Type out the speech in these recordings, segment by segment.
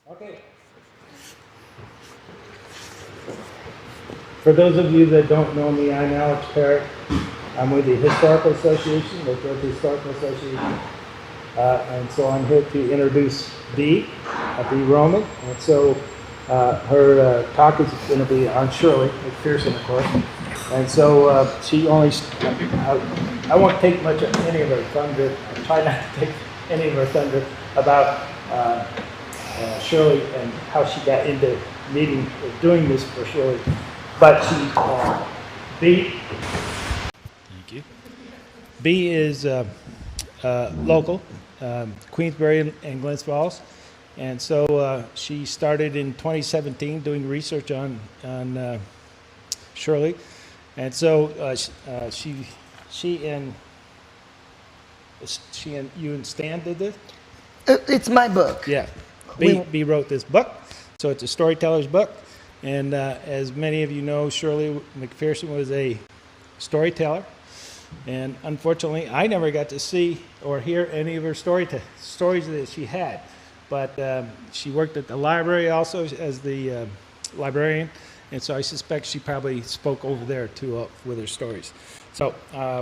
Okay. For those of you that don't know me, I'm Alex Parrott. I'm with the Historical Association, the Georgia Historical Association. And so I'm here to introduce Bea Roman. And so her talk is going to be on Shirley McFerson, of course. And so she only, I won't take much of any of her thunder. I try not to take any of her thunder about Shirley and how she got into doing this for Shirley. But Bea. Thank you. Bea is local, Queensbury and Glens Falls. And so she started in 2017 doing research on Shirley. And so she and you and Stan did this? It's my book. Yeah. Bea wrote this book. So it's a storyteller's book. And as many of you know, Shirley McFerson was a storyteller. And unfortunately, I never got to see or hear any of her stories that she had. But she worked at the library also as the librarian. And so I suspect she probably spoke over there too with her stories. So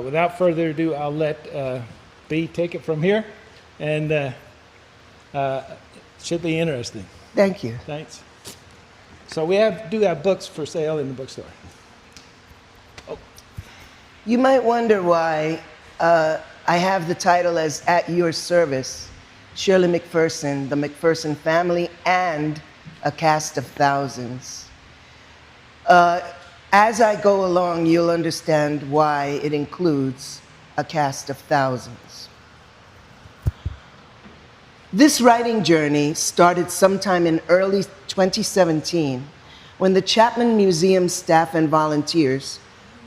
without further ado, I'll let Bea take it from here. And it should be interesting. Thank you. Thanks. So we do have books for sale in the bookstore. Oh. You might wonder why I have the title as At Your Service, Shirley McFerson, the McPherson Family, and a Cast of Thousands. As I go along, you'll understand why it includes a cast of thousands. This writing journey started sometime in early 2017 when the Chapman Museum staff and volunteers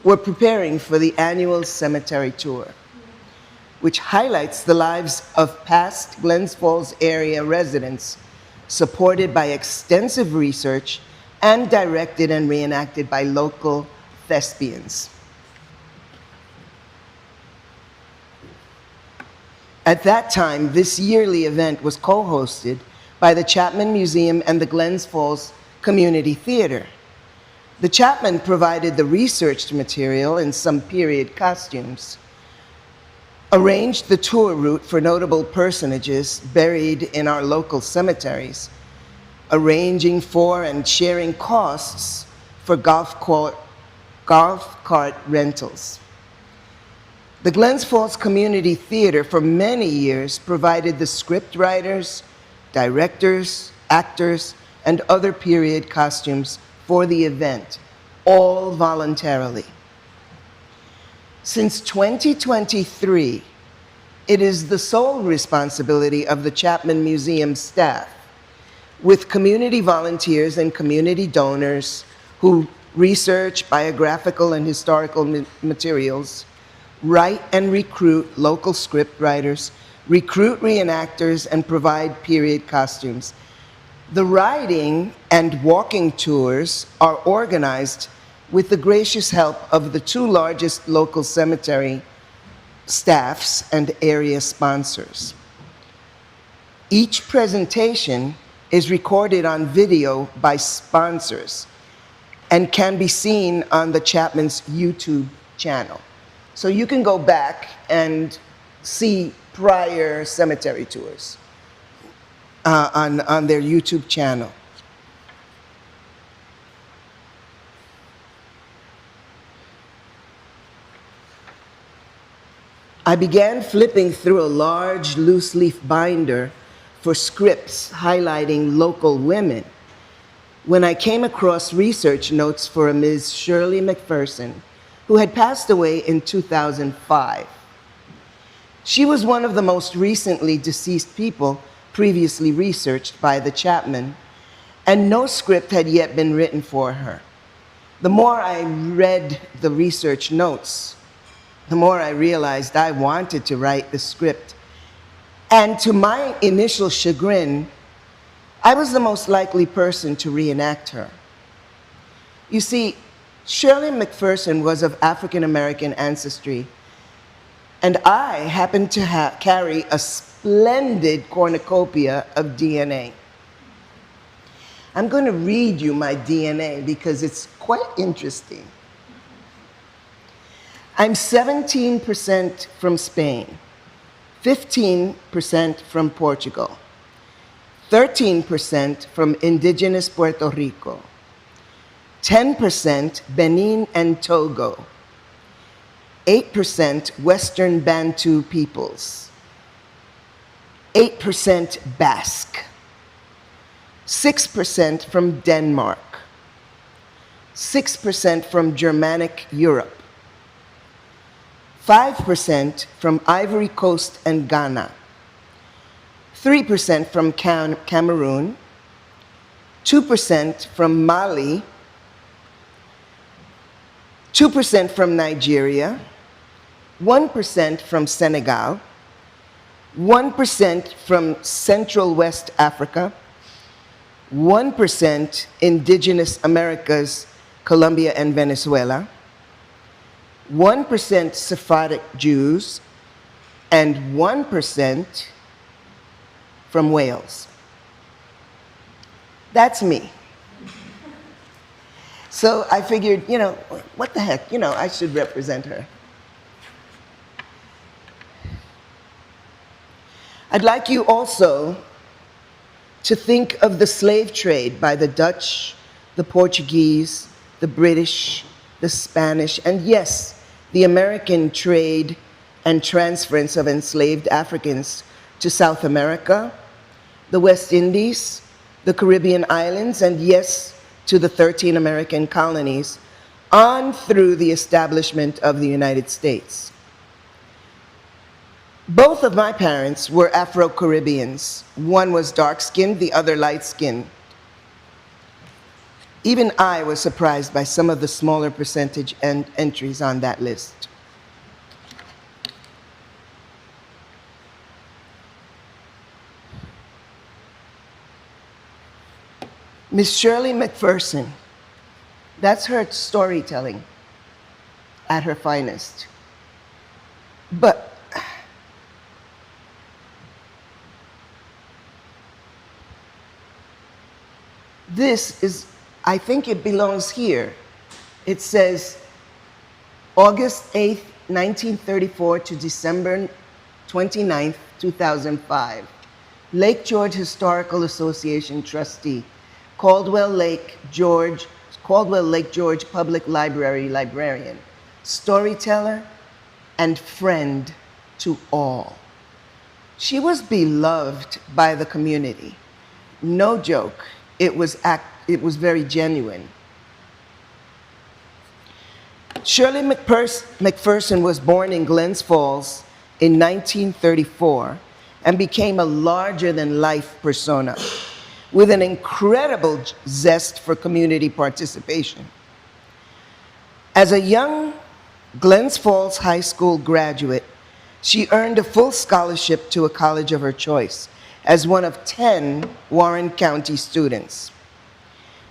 were preparing for the annual cemetery tour, which highlights the lives of past Glens Falls area residents, supported by extensive research and directed and reenacted by local thespians. At that time, this yearly event was co-hosted by the Chapman Museum and the Glens Falls Community Theater. The Chapman provided the researched material and some period costumes, arranged the tour route for notable personages buried in our local cemeteries, arranging for and sharing costs for golf cart rentals. The Glens Falls Community Theater for many years provided the script writers, directors, actors, and other period costumes for the event, all voluntarily. Since 2023, it is the sole responsibility of the Chapman Museum staff, with community volunteers and community donors who research biographical and historical materials, write and recruit local script writers, recruit reenactors, and provide period costumes. The riding and walking tours are organized with the gracious help of the two largest local cemetery staffs and area sponsors. Each presentation is recorded on video by sponsors and can be seen on the Chapman's YouTube channel. So you can go back and see prior cemetery tours on their YouTube channel. I began flipping through a large loose leaf binder for scripts highlighting local women when I came across research notes for a Ms. Shirley McFerson, who had passed away in 2005. She was one of the most recently deceased people previously researched by the Chapman, and no script had yet been written for her. The more I read the research notes, the more I realized I wanted to write the script. And to my initial chagrin, I was the most likely person to reenact her. You see, Shirley McFerson was of African American ancestry, and I happened to carry a splendid cornucopia of DNA. I'm going to read you my DNA because it's quite interesting. I'm 17% from Spain, 15% from Portugal, 13% from indigenous Puerto Rico, 10% Benin and Togo, 8% Western Bantu peoples, 8% Basque, 6% from Denmark, 6% from Germanic Europe, 5% from Ivory Coast and Ghana, 3% from Cameroon, 2% from Mali, 2% from Nigeria, 1% from Senegal, 1% from Central West Africa, 1% Indigenous Americas, Colombia and Venezuela, 1% Sephardic Jews, and 1% from Wales. That's me. So I figured, what the heck, I should represent her. I'd like you also to think of the slave trade by the Dutch, the Portuguese, the British, the Spanish, and yes, the American trade and transference of enslaved Africans to South America, the West Indies, the Caribbean islands, and yes, to the 13 American colonies, on through the establishment of the United States. Both of my parents were Afro-Caribbeans. One was dark-skinned, the other light-skinned. Even I was surprised by some of the smaller percentage entries on that list. Miss Shirley McFerson, that's her storytelling at her finest. But this is, I think it belongs here. It says August 8th, 1934 to December 29th, 2005. Lake George Historical Association trustee, Caldwell Lake George Public Library librarian, storyteller, and friend to all. She was beloved by the community. No joke, it was very genuine. Shirley McPherson was born in Glens Falls in 1934 and became a larger-than-life persona with an incredible zest for community participation. As a young Glens Falls High School graduate, she earned a full scholarship to a college of her choice as one of 10 Warren County students.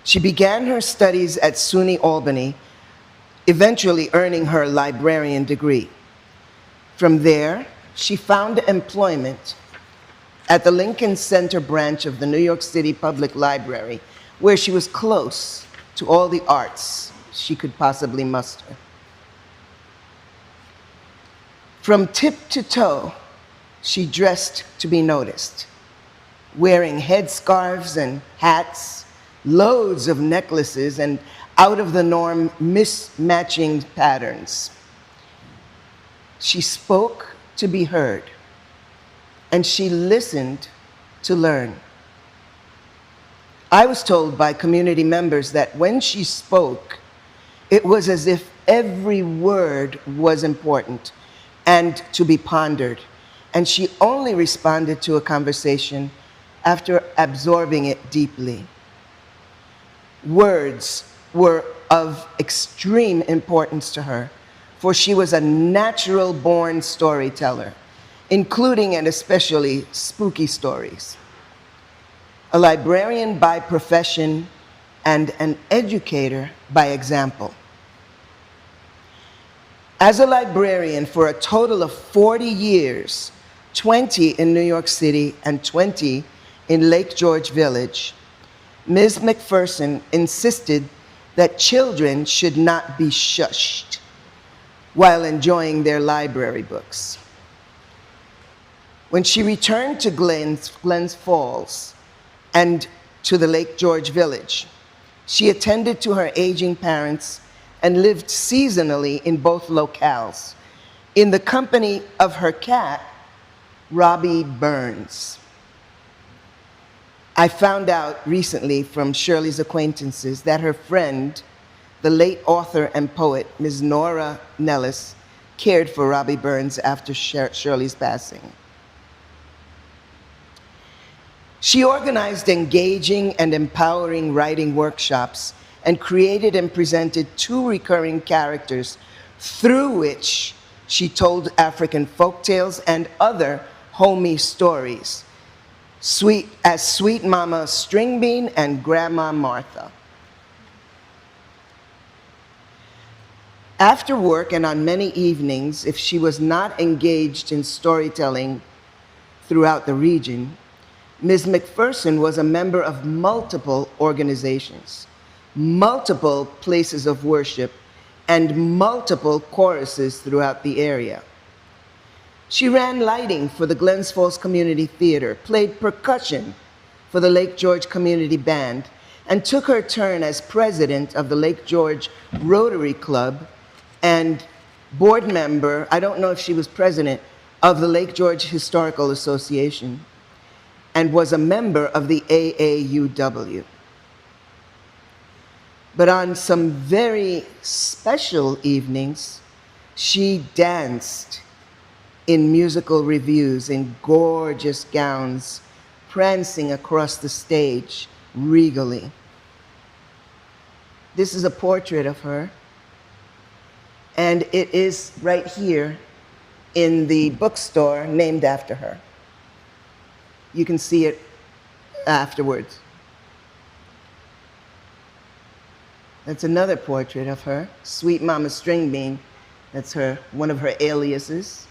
She began her studies at SUNY Albany, eventually earning her librarian degree. From there, she found employment at the Lincoln Center branch of the New York City Public Library, where she was close to all the arts she could possibly muster. From tip to toe, she dressed to be noticed, wearing headscarves and hats, loads of necklaces, and out-of-the-norm mismatching patterns. She spoke to be heard, and she listened to learn. I was told by community members that when she spoke, it was as if every word was important and to be pondered, and she only responded to a conversation after absorbing it deeply. Words were of extreme importance to her, for she was a natural-born storyteller, including and especially spooky stories. A librarian by profession and an educator by example. As a librarian for a total of 40 years, 20 in New York City and 20 in Lake George Village, Ms. McPherson insisted that children should not be shushed while enjoying their library books. When she returned to Glens Falls and to the Lake George village, she attended to her aging parents and lived seasonally in both locales, in the company of her cat, Robbie Burns. I found out recently from Shirley's acquaintances that her friend, the late author and poet, Ms. Nora Nellis, cared for Robbie Burns after Shirley's passing. She organized engaging and empowering writing workshops and created and presented 2 recurring characters through which she told African folktales and other homey stories, Sweet Mama Stringbean and Grandma Martha. After work and on many evenings, if she was not engaged in storytelling throughout the region, Ms. McPherson was a member of multiple organizations, multiple places of worship, and multiple choruses throughout the area. She ran lighting for the Glens Falls Community Theater, played percussion for the Lake George Community Band, and took her turn as president of the Lake George Rotary Club and board member, I don't know if she was president, of the Lake George Historical Association, and was a member of the AAUW. But on some very special evenings, she danced in musical reviews in gorgeous gowns, prancing across the stage regally. This is a portrait of her, and it is right here in the bookstore named after her. You can see it afterwards. That's another portrait of her, Sweet Mama Stringbean. That's her, one of her aliases.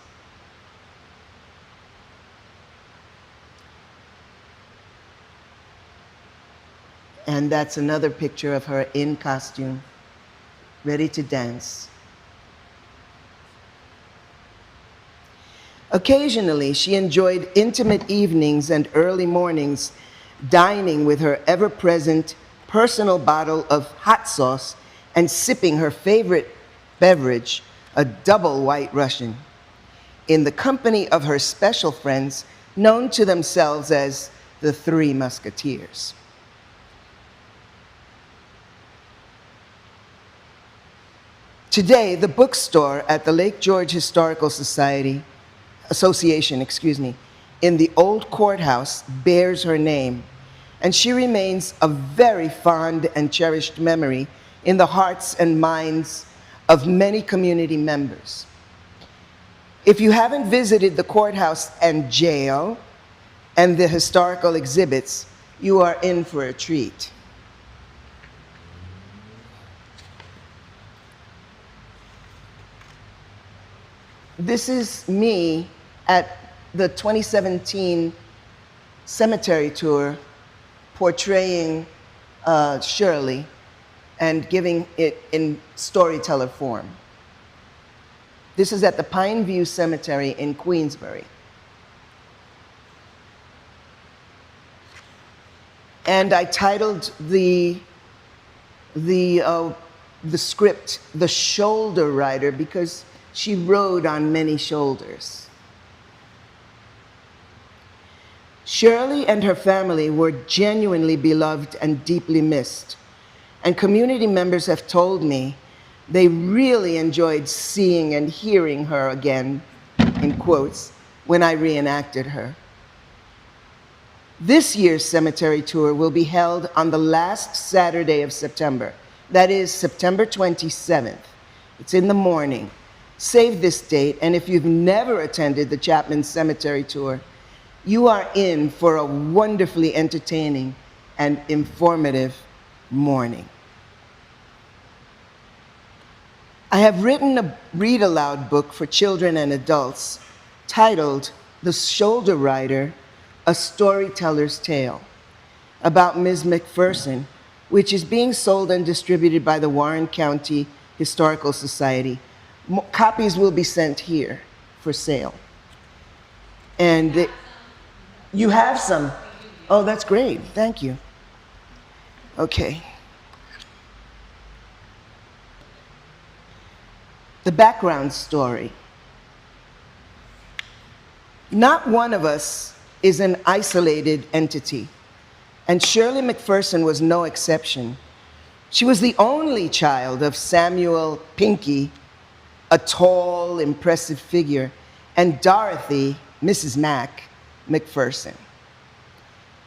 And that's another picture of her in costume, ready to dance. Occasionally, she enjoyed intimate evenings and early mornings dining with her ever-present personal bottle of hot sauce and sipping her favorite beverage, a double White Russian, in the company of her special friends known to themselves as the Three Musketeers. Today, the bookstore at the Lake George Historical Association, in the old courthouse bears her name, and she remains a very fond and cherished memory in the hearts and minds of many community members. If you haven't visited the courthouse and jail and the historical exhibits, you are in for a treat. This is me at the 2017 cemetery tour, portraying Shirley and giving it in storyteller form. This is at the Pine View Cemetery in Queensbury. And I titled the script, The Shoulder Rider, because she rode on many shoulders. Shirley and her family were genuinely beloved and deeply missed. And community members have told me they really enjoyed seeing and hearing her again, in quotes, when I reenacted her. This year's cemetery tour will be held on the last Saturday of September. That is September 27th. It's in the morning. Save this date, and if you've never attended the Chapman Cemetery Tour, you are in for a wonderfully entertaining and informative morning. I have written a read-aloud book for children and adults titled The Shoulder Rider, A Storyteller's Tale. about Ms. McPherson, which is being sold and distributed by the Warren County Historical Society. Copies will be sent here for sale. And you have some. Oh, that's great. Thank you. Okay. The background story. Not one of us is an isolated entity, and Shirley McFerson was no exception. She was the only child of Samuel Pinky, a tall, impressive figure, and Dorothy, Mrs. Mack, McPherson,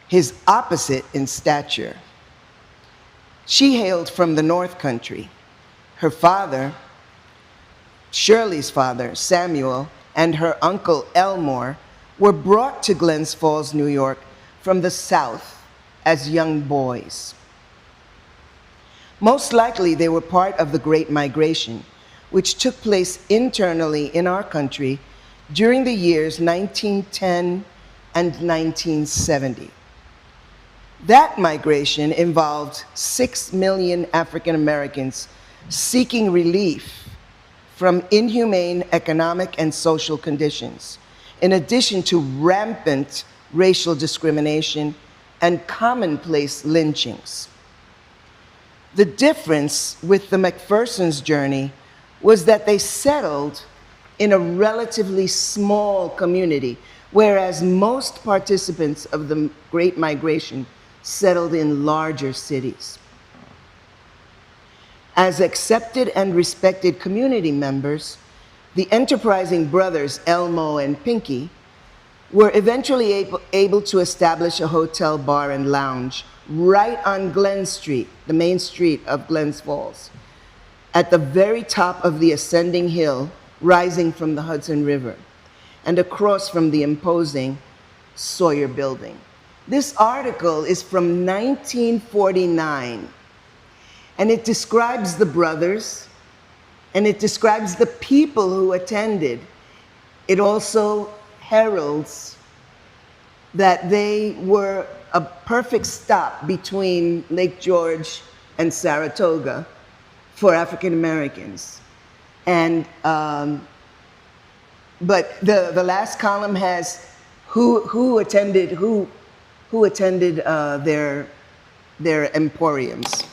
his opposite in stature. She hailed from the North Country. Her father, Shirley's father, Samuel, and her uncle Elmore were brought to Glens Falls, New York from the South as young boys. Most likely they were part of the Great Migration, which took place internally in our country during the years 1910 and 1970. That migration involved 6 million African Americans seeking relief from inhumane economic and social conditions, in addition to rampant racial discrimination and commonplace lynchings. The difference with the McPherson's journey was that they settled in a relatively small community, whereas most participants of the Great Migration settled in larger cities. As accepted and respected community members, the enterprising brothers Elmo and Pinky were eventually able to establish a hotel, bar, and lounge right on Glen Street, the main street of Glens Falls, at the very top of the ascending hill rising from the Hudson River and across from the imposing Sawyer Building. This article is from 1949, and it describes the brothers, and it describes the people who attended. It also heralds that they were a perfect stop between Lake George and Saratoga for African Americans. And, but the last column has who attended their emporiums.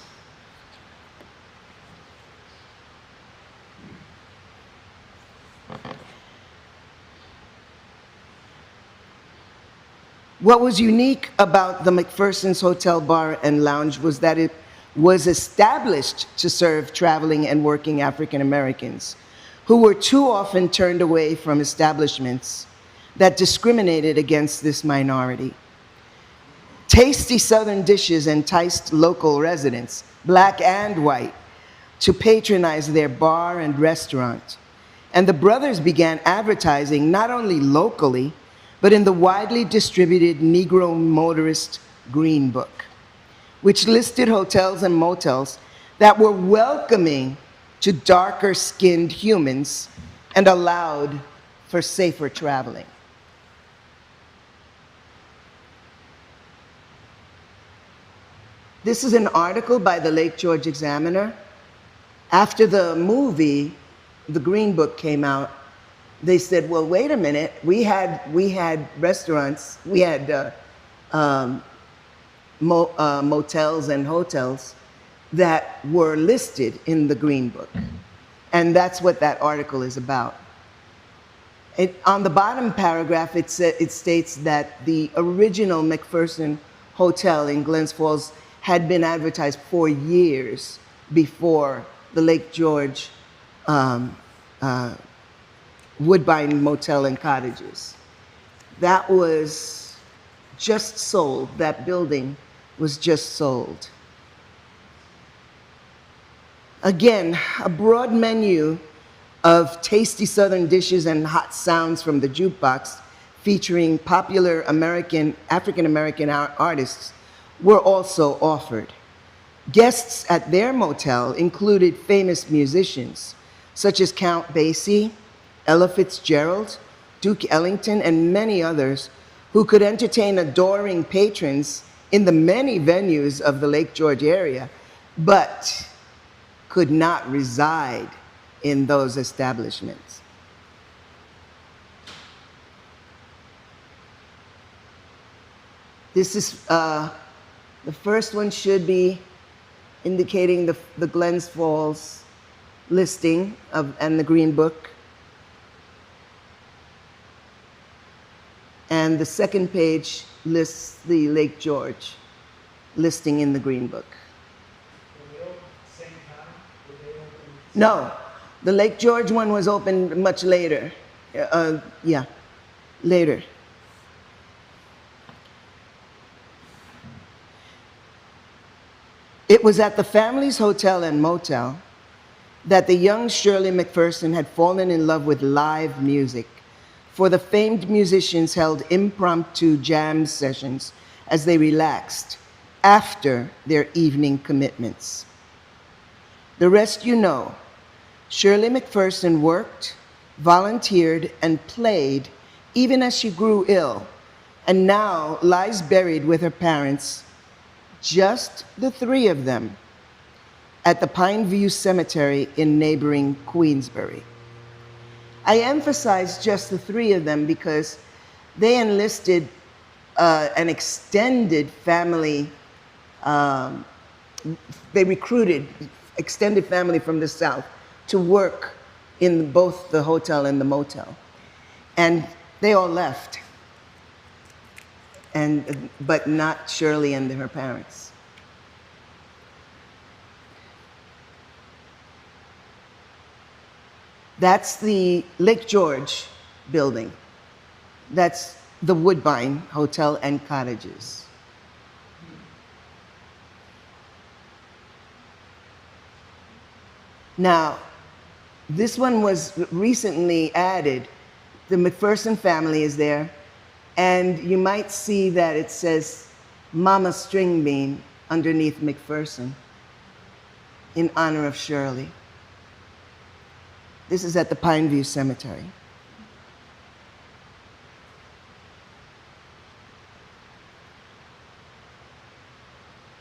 What was unique about the McPherson's Hotel, Bar, and Lounge was that it was established to serve traveling and working African Americans who were too often turned away from establishments that discriminated against this minority. Tasty Southern dishes enticed local residents, black and white, to patronize their bar and restaurant. And the brothers began advertising not only locally, but in the widely distributed Negro Motorist Green Book, which listed hotels and motels that were welcoming to darker-skinned humans and allowed for safer traveling. This is an article by the Lake George Examiner. After the movie, The Green Book, came out, they said, well, wait a minute, we had restaurants, we had motels and hotels that were listed in the Green Book. And that's what that article is about. On the bottom paragraph, it states that the original McPherson Hotel in Glens Falls had been advertised for years before the Lake George Woodbine Motel and Cottages. That was just sold. That building was just sold. Again, a broad menu of tasty Southern dishes and hot sounds from the jukebox featuring popular African-American artists were also offered. Guests at their motel included famous musicians such as Count Basie, Ella Fitzgerald, Duke Ellington, and many others who could entertain adoring patrons in the many venues of the Lake George area, but could not reside in those establishments. This is, the first one should be indicating the Glens Falls listing and the Green Book. And the second page lists the Lake George listing in the Green Book. Were they open at the same time? Were they open? No, the Lake George one was opened much later. Yeah, later. It was at the family's hotel and motel that the young Shirley McFerson had fallen in love with live music, for the famed musicians held impromptu jam sessions as they relaxed after their evening commitments. The rest you know. Shirley McFerson worked, volunteered, and played even as she grew ill, and now lies buried with her parents, just the three of them, at the Pine View Cemetery in neighboring Queensbury. I emphasize just the three of them because they enlisted an extended family, they recruited extended family from the South to work in both the hotel and the motel. And they all left, but not Shirley and her parents. That's the Lake George building. That's the Woodbine Hotel and Cottages. Now, this one was recently added. The McPherson family is there, and you might see that it says Mama String Bean underneath McPherson in honor of Shirley. This is at the Pine View Cemetery.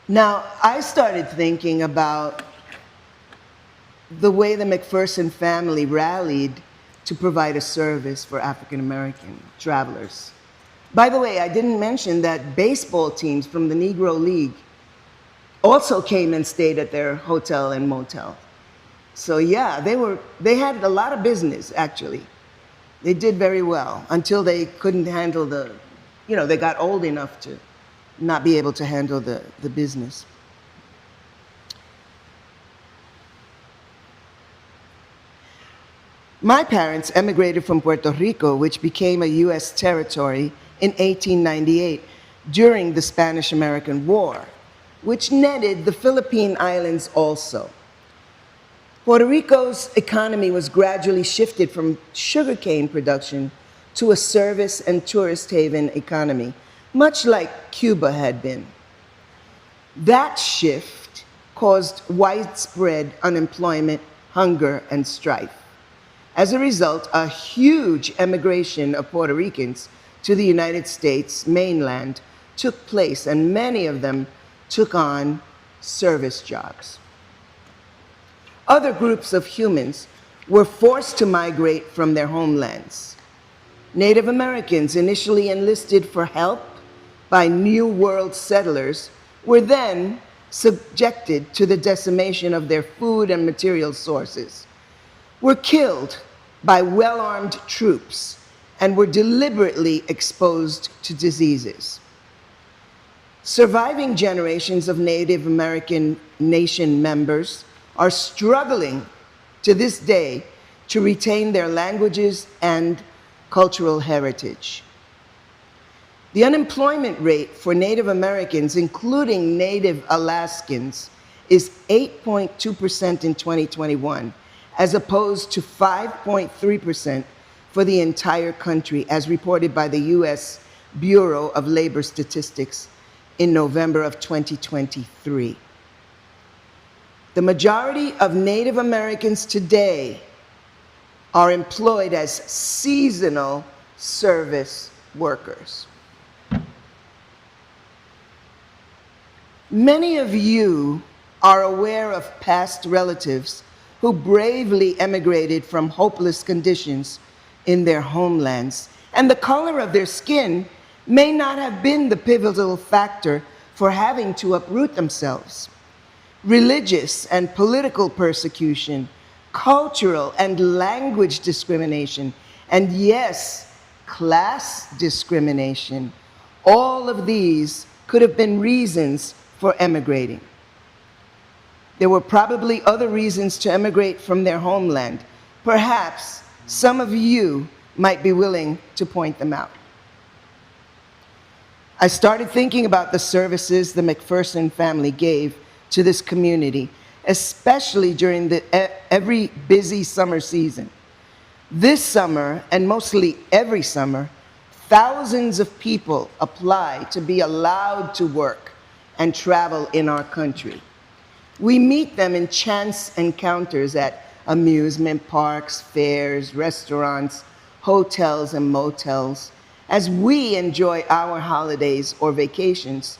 Now, I started thinking about the way the McPherson family rallied to provide a service for African American travelers. By the way, I didn't mention that baseball teams from the Negro League also came and stayed at their hotel and motel. So yeah, they had a lot of business, actually. They did very well until they couldn't handle they got old enough to not be able to handle the business. My parents emigrated from Puerto Rico, which became a U.S. territory in 1898 during the Spanish-American War, which netted the Philippine Islands also. Puerto Rico's economy was gradually shifted from sugarcane production to a service and tourist haven economy, much like Cuba had been. That shift caused widespread unemployment, hunger, and strife. As a result, a huge emigration of Puerto Ricans to the United States mainland took place, and many of them took on service jobs. Other groups of humans were forced to migrate from their homelands. Native Americans, initially enlisted for help by New World settlers, were then subjected to the decimation of their food and material sources, were killed by well-armed troops, and were deliberately exposed to diseases. Surviving generations of Native American Nation members are struggling to this day to retain their languages and cultural heritage. The unemployment rate for Native Americans, including Native Alaskans, is 8.2% in 2021, as opposed to 5.3% for the entire country, as reported by the U.S. Bureau of Labor Statistics in November of 2023. The majority of Native Americans today are employed as seasonal service workers. Many of you are aware of past relatives who bravely emigrated from hopeless conditions in their homelands, and the color of their skin may not have been the pivotal factor for having to uproot themselves. Religious and political persecution, cultural and language discrimination, and yes, class discrimination, all of these could have been reasons for emigrating. There were probably other reasons to emigrate from their homeland. Perhaps some of you might be willing to point them out. I started thinking about the services the McPherson family gave to this community, especially during every busy summer season. This summer, and mostly every summer, thousands of people apply to be allowed to work and travel in our country. We meet them in chance encounters at amusement parks, fairs, restaurants, hotels, and motels, as we enjoy our holidays or vacations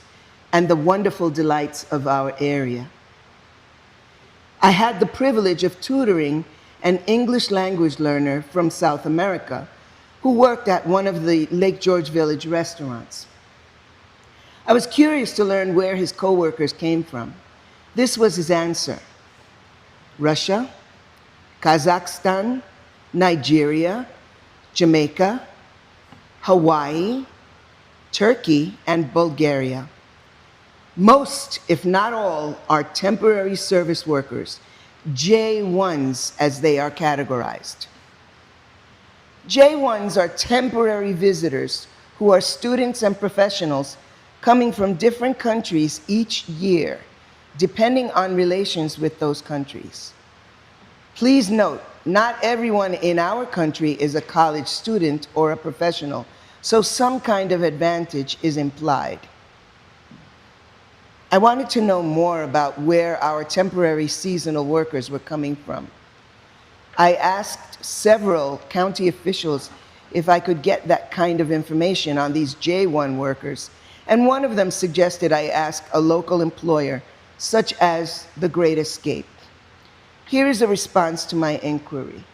and the wonderful delights of our area. I had the privilege of tutoring an English language learner from South America who worked at one of the Lake George Village restaurants. I was curious to learn where his coworkers came from. This was his answer: Russia, Kazakhstan, Nigeria, Jamaica, Hawaii, Turkey, and Bulgaria. Most, if not all, are temporary service workers, J1s as they are categorized. J1s are temporary visitors who are students and professionals coming from different countries each year, depending on relations with those countries. Please note, not everyone in our country is a college student or a professional, so some kind of advantage is implied. I wanted to know more about where our temporary seasonal workers were coming from. I asked several county officials if I could get that kind of information on these J1 workers, and one of them suggested I ask a local employer, such as the Great Escape. Here is a response to my inquiry.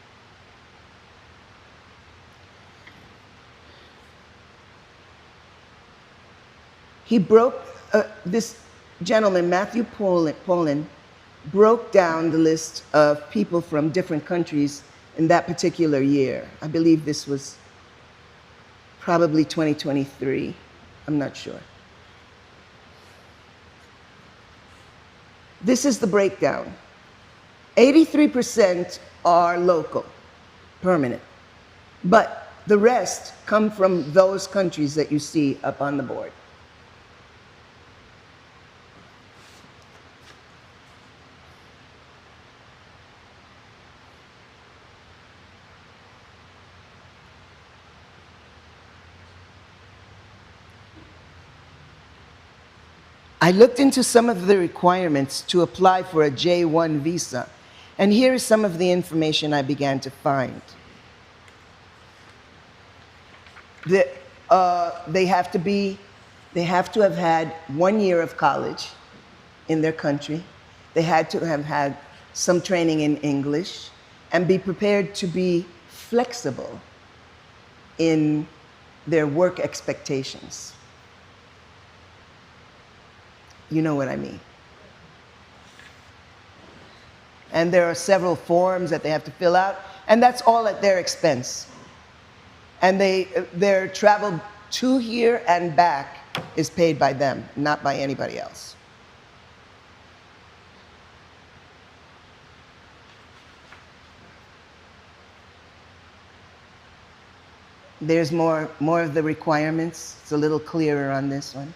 This gentleman, Matthew Poland, broke down the list of people from different countries in that particular year. I believe this was probably 2023. I'm not sure. This is the breakdown. 83% are local, permanent, but the rest come from those countries that you see up on the board. I looked into some of the requirements to apply for a J1 visa, and here is some of the information I began to find. They have to have had 1 year of college in their country. They had to have had some training in English and be prepared to be flexible in their work expectations. You know what I mean. And there are several forms that they have to fill out, and that's all at their expense. And their travel to here and back is paid by them, not by anybody else. There's more of the requirements. It's a little clearer on this one.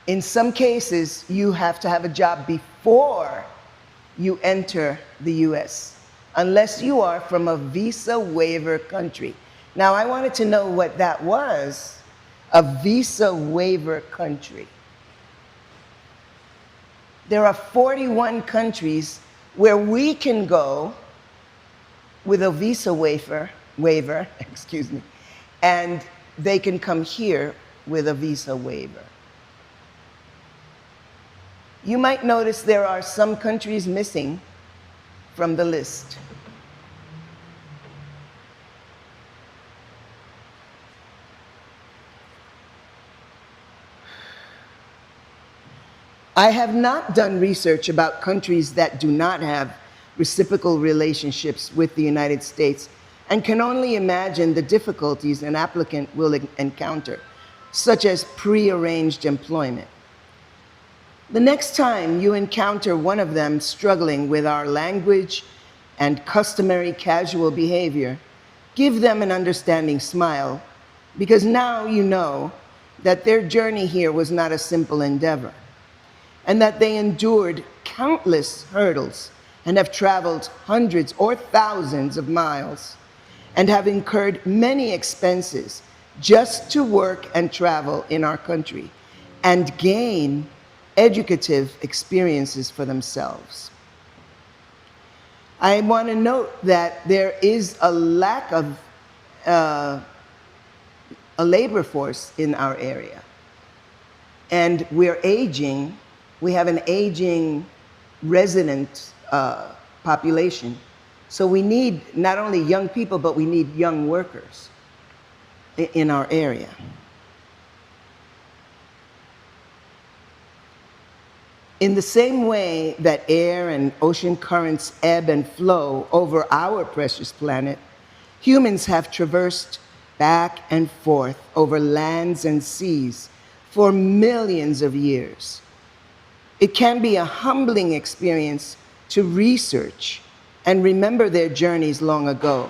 In some cases, you have to have a job before you enter the US, unless you are from a visa waiver country. Now, I wanted to know what that was, a visa waiver country. There are 41 countries where we can go with a visa waiver, and they can come here with a visa waiver. You might notice there are some countries missing from the list. I have not done research about countries that do not have reciprocal relationships with the United States and can only imagine the difficulties an applicant will encounter, such as prearranged employment. The next time you encounter one of them struggling with our language and customary casual behavior, give them an understanding smile, because now you know that their journey here was not a simple endeavor, and that they endured countless hurdles and have traveled hundreds or thousands of miles and have incurred many expenses just to work and travel in our country and gain educative experiences for themselves. I want to note that there is a lack of a labor force in our area, and we're aging. We have an aging resident population. So we need not only young people, but we need young workers in our area. In the same way that air and ocean currents ebb and flow over our precious planet, humans have traversed back and forth over lands and seas for millions of years. It can be a humbling experience to research and remember their journeys long ago.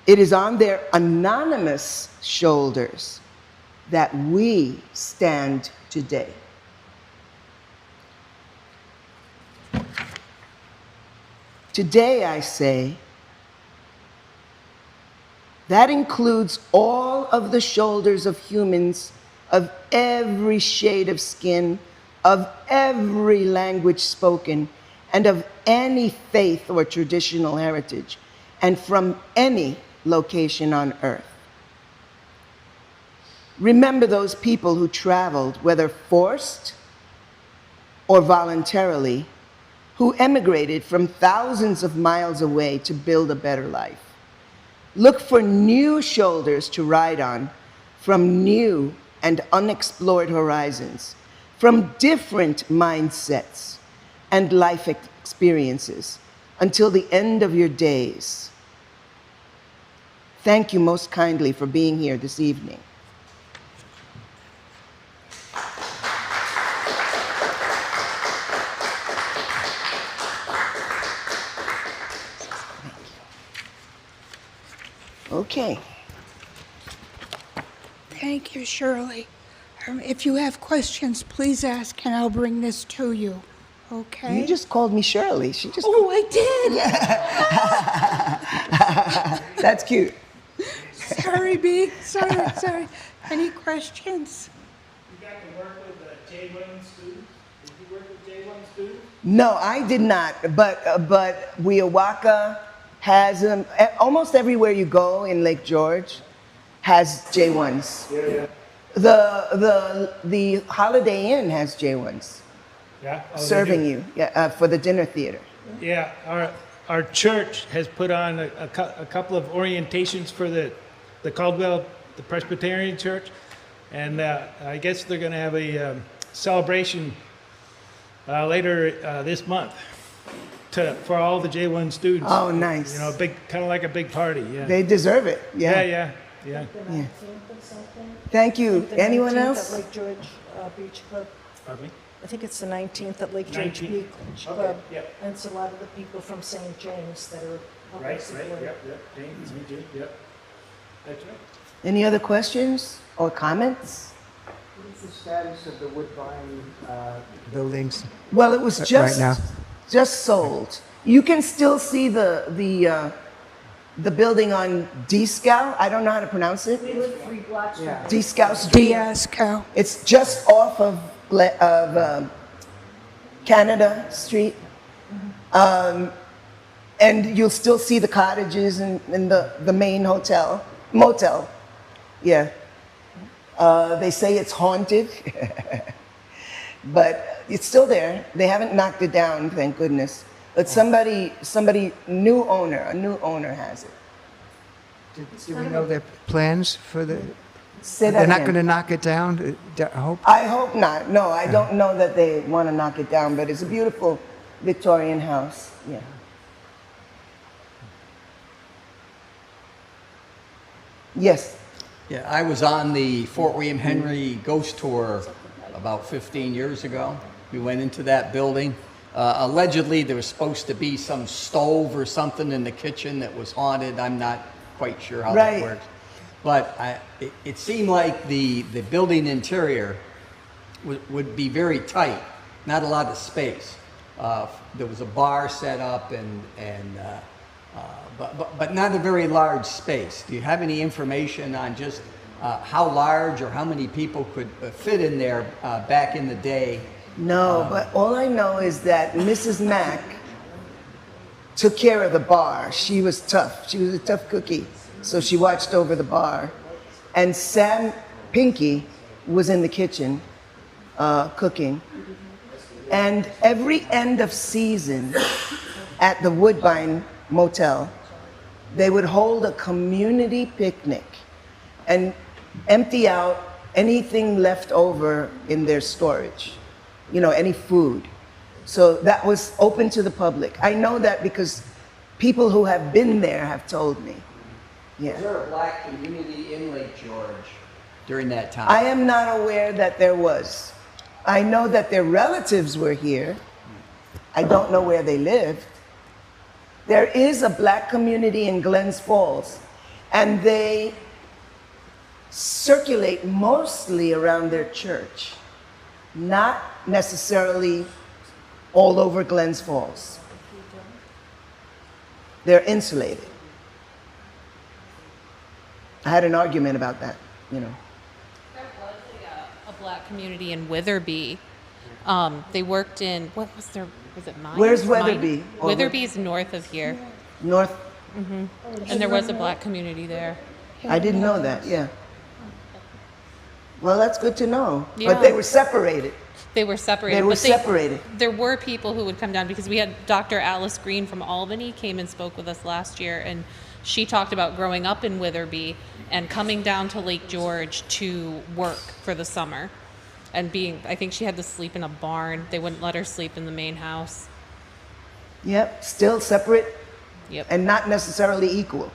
It is on their anonymous shoulders that we stand today. Today, I say, that includes all of the shoulders of humans of every shade of skin, of every language spoken, and of any faith or traditional heritage, and from any location on earth. Remember those people who traveled, whether forced or voluntarily, who emigrated from thousands of miles away to build a better life. Look for new shoulders to ride on from new and unexplored horizons, from different mindsets and life experiences until the end of your days. Thank you most kindly for being here this evening. Okay. Thank you, Shirley. If you have questions, please ask, and I'll bring this to you. Okay? You just called me Shirley. She just. Oh, I did. That's cute. Sorry, B. Sorry. Any questions? You got to work with J1 students? Did you work with J1 students? No, I did not. But Weowaka has almost everywhere you go in Lake George has J1s. Yeah. The Holiday Inn has J1s Yeah. Oh, serving you for the dinner theater. Yeah. Our church has put on a couple of orientations for the Caldwell, the Presbyterian Church, and I guess they're going to have a celebration later this month for all the J1 students. Oh, nice. You know, kind of like a big party. Yeah. They deserve it. Yeah. Yeah. The 19th or something? Thank you. The Anyone 19th else? At Lake George Beach Club. Pardon me? I think it's the 19th at Lake George 19th. Beach Okay, Club. yep. And it's a lot of the people from St. James that are helping Right. support. Yep. James, me too. Yep. That's right. Any other questions or comments? What is the status of the Woodbine buildings? Well, it was just now. just sold. You can still see the building on Dieskau. I don't know how to pronounce it. We live 3 blocks from Yeah. it. Dieskau Street. Diasco. It's just off of Canada Street. And you'll still see the cottages and the main motel. Yeah. They say it's haunted. but it's still there. They haven't knocked it down, thank goodness. But somebody, a new owner has it. Do we know their plans for the? Say that They're not again. going to knock it down. I hope. I hope not. No, I don't know that they want to knock it down, but it's a beautiful Victorian house. Yeah. Yes. Yeah, I was on the Fort William Henry ghost tour about 15 years ago. We went into that building. Allegedly, there was supposed to be some stove or something in the kitchen that was haunted. I'm not quite sure how Right. that works. But it seemed like the building interior would be very tight, not a lot of space. There was a bar set up but not a very large space. Do you have any information on just how large or how many people could fit in there back in the day? No, but all I know is that Mrs. Mack took care of the bar. She was tough. She was a tough cookie. So she watched over the bar. And Sam Pinky was in the kitchen cooking. And every end of season at the Woodbine Motel, they would hold a community picnic and empty out anything left over in their storage, you know, any food. So that was open to the public. I know that because people who have been there have told me. Yeah. Was there a black community in Lake George during that time? I am not aware that there was. I know that their relatives were here. I don't know where they lived. There is a black community in Glens Falls, and they circulate mostly around their church, not necessarily all over Glens Falls. They're insulated. I had an argument about that, you know. There was a black community in Witherby. They worked in, what was their, was it mine? Where's Witherby? Witherby's north of here. North, And there was a black community there. I didn't know that, yeah. Well, that's good to know. But Yeah. they were separated. They were separated. They were but separated. There were people who would come down because we had Dr. Alice Green from Albany came and spoke with us last year, and she talked about growing up in Witherby and coming down to Lake George to work for the summer. And being, I think she had to sleep in a barn. They wouldn't let her sleep in the main house. Yep, still separate Yep. and not necessarily equal.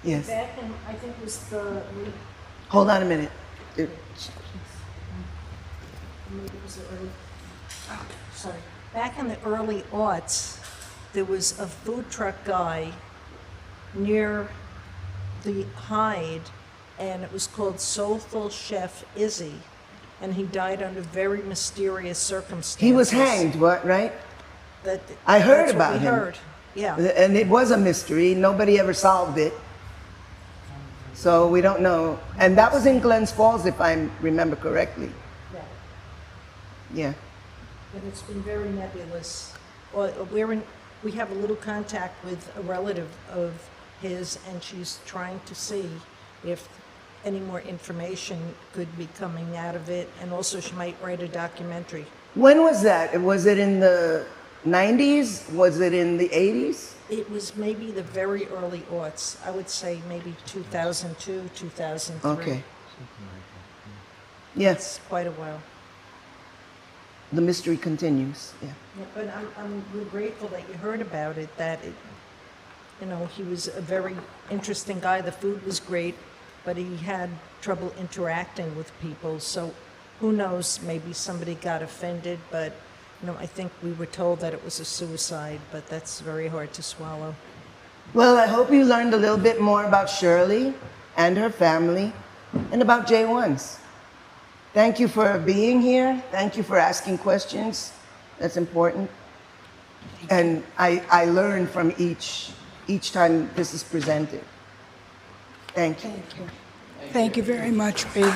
Yes. Back in, I think it was Hold on a minute. maybe it was the early, sorry. Back in the early aughts, there was a food truck guy near the Hyde, and it was called Soulful Chef Izzy, and he died under very mysterious circumstances. He was hanged, what, right? That, I heard that's what about we him. heard. Yeah. And it was a mystery. Nobody ever solved it. So we don't know. And that was in Glens Falls, if I remember correctly. Yeah. Yeah. But it's been very nebulous. Well, we have a little contact with a relative of his, and she's trying to see if any more information could be coming out of it, and also she might write a documentary. When was that? Was it in the 90s? Was it in the 80s? It was maybe the very early aughts. I would say maybe 2002, 2003. Okay. Yes, It's quite a while. the mystery continues. Yeah. Yeah, but we're grateful that you heard about it, that it, you know, he was a very interesting guy. The food was great, but he had trouble interacting with people. So who knows, maybe somebody got offended, but, you know, I think we were told that it was a suicide, but that's very hard to swallow. Well, I hope you learned a little bit more about Shirley and her family and about J1s. Thank you for being here. Thank you for asking questions. That's important. And I learn from each time this is presented. Thank you. Thank you very much, Ree.